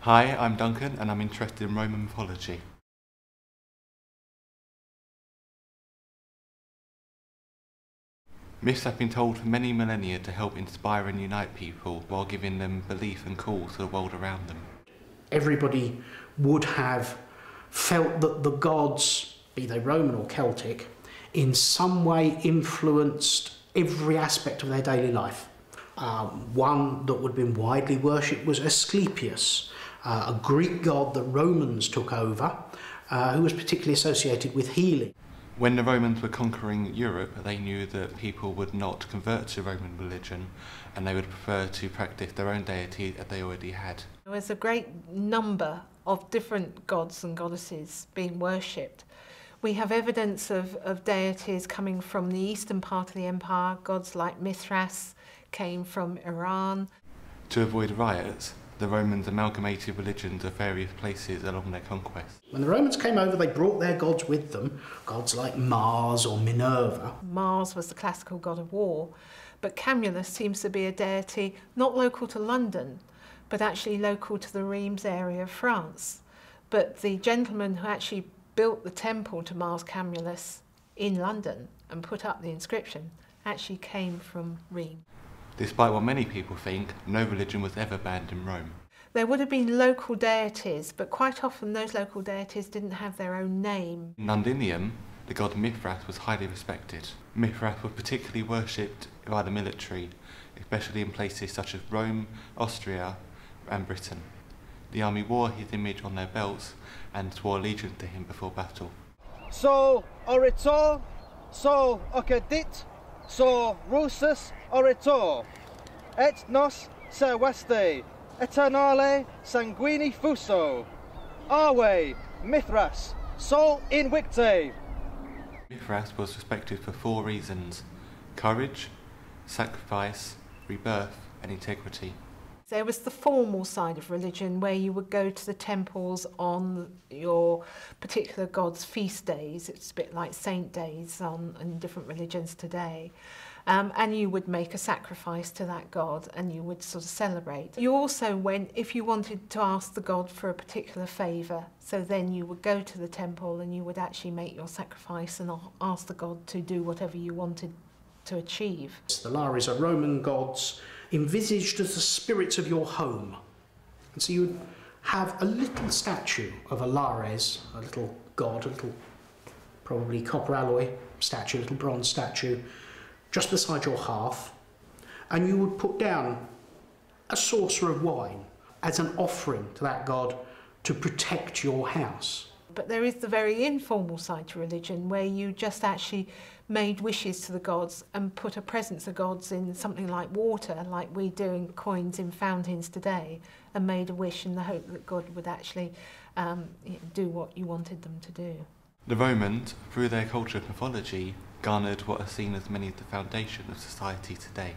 Hi, I'm Duncan and I'm interested in Roman mythology. Myths have been told for many millennia to help inspire and unite people while giving them belief and call to the world around them. Everybody would have felt that the gods, be they Roman or Celtic, in some way influenced every aspect of their daily life. One that would have been widely worshipped was Asclepius, a Greek god that Romans took over, who was particularly associated with healing. When the Romans were conquering Europe, they knew that people would not convert to Roman religion and they would prefer to practice their own deity that they already had. There was a great number of different gods and goddesses being worshipped. We have evidence of deities coming from the eastern part of the empire. Gods like Mithras came from Iran. To avoid riots, the Romans amalgamated religions of various places along their conquest. When the Romans came over, they brought their gods with them, gods like Mars or Minerva. Mars was the classical god of war, but Camulus seems to be a deity not local to London, but actually local to the Reims area of France. But the gentleman who actually built the temple to Mars Camulus in London and put up the inscription actually came from Reims. Despite what many people think, no religion was ever banned in Rome. There would have been local deities, but quite often those local deities didn't have their own name. In Londinium, the god Mithras was highly respected. Mithras was particularly worshipped by the military, especially in places such as Rome, Austria and Britain. The army wore his image on their belts and swore allegiance to him before battle. So orator, so occidit, so Russus orator, et nos serveste, eternale sanguini fuso, arve Mithras, sol invicte. Mithras was respected for 4 reasons: courage, sacrifice, rebirth and integrity. There was the formal side of religion where you would go to the temples on your particular god's feast days. It's a bit like saint days in different religions today. And you would make a sacrifice to that god and you would sort of celebrate. You also went if you wanted to ask the god for a particular favour. So then you would go to the temple and you would actually make your sacrifice and ask the god to do whatever you wanted to achieve. The Lares are Roman gods envisaged as the spirits of your home. And so you would have a little statue of a Lares, a little god, a little probably copper alloy statue, a little bronze statue, just beside your hearth, and you would put down a saucer of wine as an offering to that god to protect your house. But there is the very informal side to religion where you just actually made wishes to the gods and put a present to gods in something like water, like we do in coins in fountains today, and made a wish in the hope that God would actually do what you wanted them to do. The Romans, through their culture of mythology, garnered what are seen as many of the foundation of society today.